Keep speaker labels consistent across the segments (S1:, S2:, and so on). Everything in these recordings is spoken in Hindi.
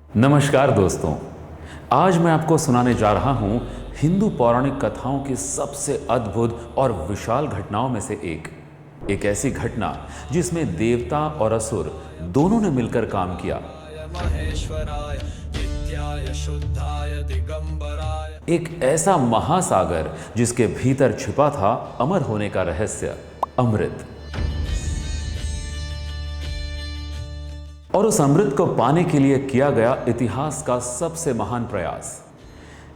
S1: नमस्कार दोस्तों। आज मैं आपको सुनाने जा रहा हूं हिंदू पौराणिक कथाओं की सबसे अद्भुत और विशाल घटनाओं में से एक ऐसी घटना जिसमें देवता और असुर दोनों ने मिलकर काम किया।
S2: महेश्वराय नित्याय शुद्धाय दिगंबराय।
S1: एक ऐसा महासागर जिसके भीतर छिपा था अमर होने का रहस्य, अमृत। और उस अमृत को पाने के लिए किया गया इतिहास का सबसे महान प्रयास।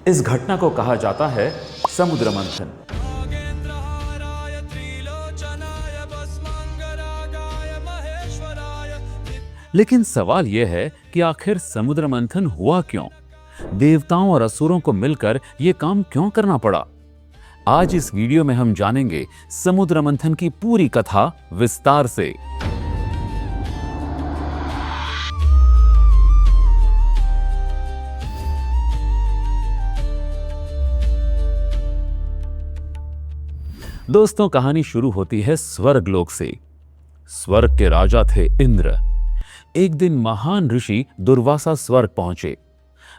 S1: इस घटना को कहा जाता है समुद्र मंथन।
S2: नागेंद्रहाराय त्रिलोचनाय भस्मांगरागाय महेश्वराय।
S1: लेकिन सवाल यह है कि आखिर समुद्र मंथन हुआ क्यों? देवताओं और असुरों को मिलकर यह काम क्यों करना पड़ा? आज इस वीडियो में हम जानेंगे समुद्र मंथन की पूरी कथा विस्तार से। दोस्तों, कहानी शुरू होती है स्वर्गलोक से। स्वर्ग के राजा थे इंद्र। एक दिन महान ऋषि दुर्वासा स्वर्ग पहुंचे।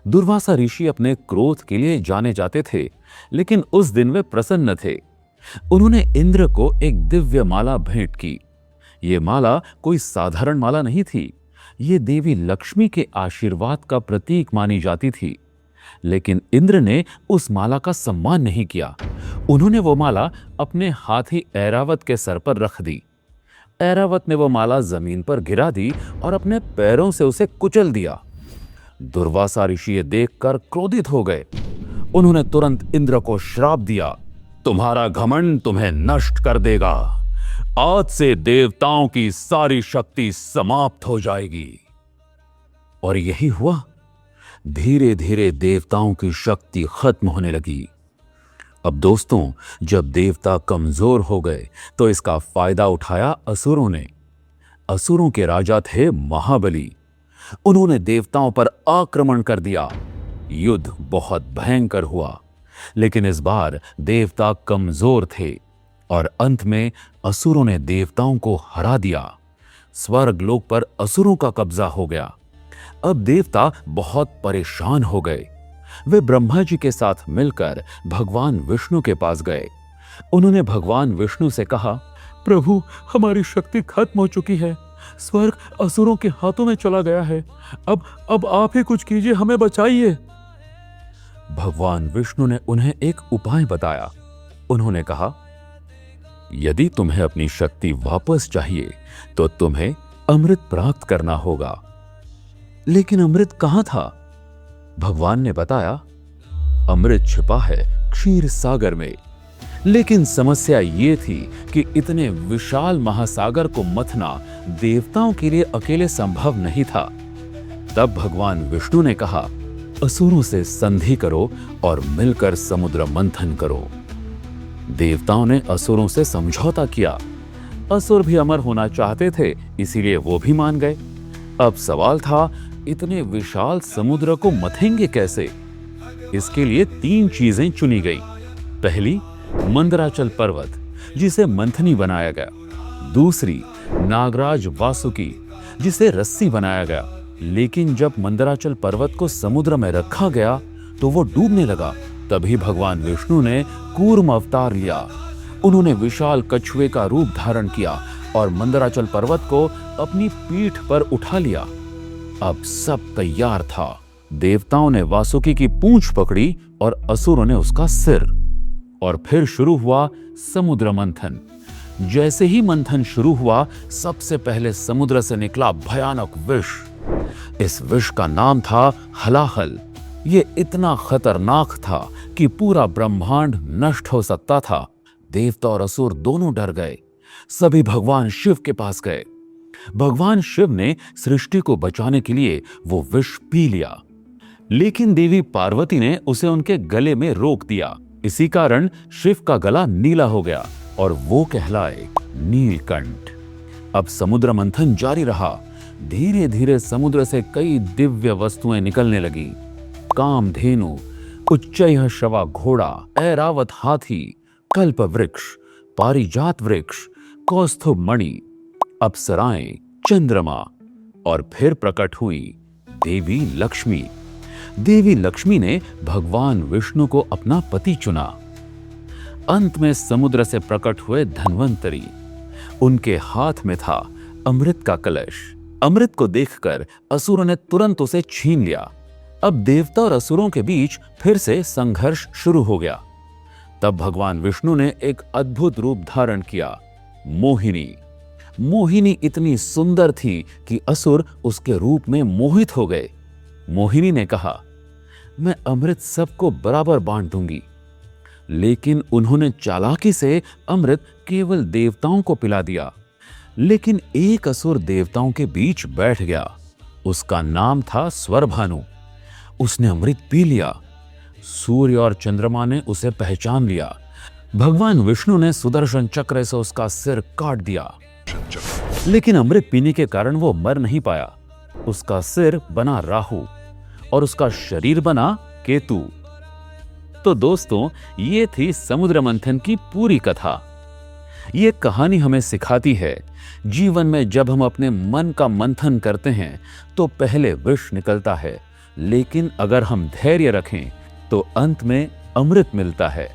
S1: दुर्वासा ऋषि अपने क्रोध के लिए जाने जाते थे, लेकिन उस दिन वे प्रसन्न थे। उन्होंने इंद्र को एक दिव्य माला भेंट की। यह माला कोई साधारण माला नहीं थी। यह देवी लक्ष्मी के आशीर्वाद का प्रतीक मानी जाती थी। लेकिन इंद्र ने उस माला का सम्मान नहीं किया। उन्होंने वो माला अपने हाथी ऐरावत के सर पर रख दी। ऐरावत ने वो माला जमीन पर गिरा दी और अपने पैरों से उसे कुचल दिया। दुर्वासा ऋषि ये देखकर क्रोधित हो गए। उन्होंने तुरंत इंद्र को श्राप दिया, तुम्हारा घमंड तुम्हें नष्ट कर देगा। आज से देवताओं की सारी शक्ति समाप्त हो जाएगी। और यही हुआ। धीरे धीरे देवताओं की शक्ति खत्म होने लगी। अब दोस्तों, जब देवता कमजोर हो गए तो इसका फायदा उठाया असुरों ने। असुरों के राजा थे महाबली। उन्होंने देवताओं पर आक्रमण कर दिया। युद्ध बहुत भयंकर हुआ, लेकिन इस बार देवता कमजोर थे और अंत में असुरों ने देवताओं को हरा दिया। स्वर्गलोक पर असुरों का कब्जा हो गया। अब देवता बहुत परेशान हो गए। वे ब्रह्मा जी के साथ मिलकर भगवान विष्णु के पास गए। उन्होंने भगवान विष्णु से कहा, प्रभु, हमारी शक्ति खत्म हो चुकी है। स्वर्ग असुरों के हाथों में चला गया है। अब आप ही कुछ कीजिए, हमें बचाइए। भगवान विष्णु ने उन्हें एक उपाय बताया। उन्होंने कहा, यदि तुम्हें अपनी शक्ति वापस चाहिए तो तुम्हें अमृत प्राप्त करना होगा। लेकिन अमृत कहां था? भगवान ने बताया, अमृत छिपा है क्षीर सागर में। लेकिन समस्या यह थी कि इतने विशाल महासागर को मथना देवताओं के लिए अकेले संभव नहीं था। तब भगवान विष्णु ने कहा, असुरों से संधि करो और मिलकर समुद्र मंथन करो। देवताओं ने असुरों से समझौता किया। असुर भी अमर होना चाहते थे, इसीलिए वो भी मान गए। अब सवाल था, इतने विशाल समुद्र को मथेंगे कैसे? इसके लिए 3 चीजें चुनी गई। पहली, मंदराचल पर्वत, जिसे मंथनी बनाया गया। दूसरी, नागराज वासुकी, जिसे रस्सी बनाया गया। लेकिन जब मंदराचल पर्वत को समुद्र में रखा गया तो वो डूबने लगा। तभी भगवान विष्णु ने कूर्म अवतार लिया। उन्होंने विशाल कछुए का रूप धारण किया और मंदराचल पर्वत को अपनी पीठ पर उठा लिया। अब सब तैयार था। देवताओं ने वासुकी की पूंछ पकड़ी और असुरों ने उसका सिर। और फिर शुरू हुआ समुद्र मंथन। जैसे ही मंथन शुरू हुआ, सबसे पहले समुद्र से निकला भयानक विष। इस विष का नाम था हलाहल। यह इतना खतरनाक था कि पूरा ब्रह्मांड नष्ट हो सकता था। देवता और असुर दोनों डर गए। सभी भगवान शिव के पास गए। भगवान शिव ने सृष्टि को बचाने के लिए वो विष पी लिया, लेकिन देवी पार्वती ने उसे उनके गले में रोक दिया। इसी कारण शिव का गला नीला हो गया और वो कहलाए नीलकंठ। अब समुद्र मंथन जारी रहा। धीरे धीरे समुद्र से कई दिव्य वस्तुएं निकलने लगी। कामधेनु, उच्चैः शवा घोड़ा, ऐरावत हाथी, कल्प वृक्ष, पारिजात वृक्ष, कौस्तुभ मणि, अप्सराएं, चंद्रमा। और फिर प्रकट हुई देवी लक्ष्मी। देवी लक्ष्मी ने भगवान विष्णु को अपना पति चुना। अंत में समुद्र से प्रकट हुए धन्वंतरी। उनके हाथ में था अमृत का कलश। अमृत को देखकर असुरों ने तुरंत उसे छीन लिया। अब देवता और असुरों के बीच फिर से संघर्ष शुरू हो गया। तब भगवान विष्णु ने एक अद्भुत रूप धारण किया, मोहिनी। मोहिनी इतनी सुंदर थी कि असुर उसके रूप में मोहित हो गए। मोहिनी ने कहा, मैं अमृत सबको बराबर बांट दूंगी। लेकिन उन्होंने चालाकी से अमृत केवल देवताओं को पिला दिया। लेकिन एक असुर देवताओं के बीच बैठ गया। उसका नाम था स्वरभानु। उसने अमृत पी लिया। सूर्य और चंद्रमा ने उसे पहचान लिया। भगवान विष्णु ने सुदर्शन चक्र से उसका सिर काट दिया। लेकिन अमृत पीने के कारण वो मर नहीं पाया। उसका सिर बना राहु और उसका शरीर बना केतु। तो दोस्तों, ये थी समुद्र मंथन की पूरी कथा। ये कहानी हमें सिखाती है, जीवन में जब हम अपने मन का मंथन करते हैं तो पहले विष निकलता है, लेकिन अगर हम धैर्य रखें तो अंत में अमृत मिलता है।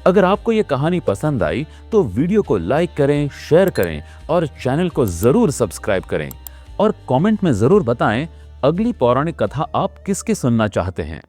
S1: अगर आपको ये कहानी पसंद आई तो वीडियो को लाइक करें, शेयर करें और चैनल को जरूर सब्सक्राइब करें। और कमेंट में जरूर बताएं अगली पौराणिक कथा आप किसकी सुनना चाहते हैं।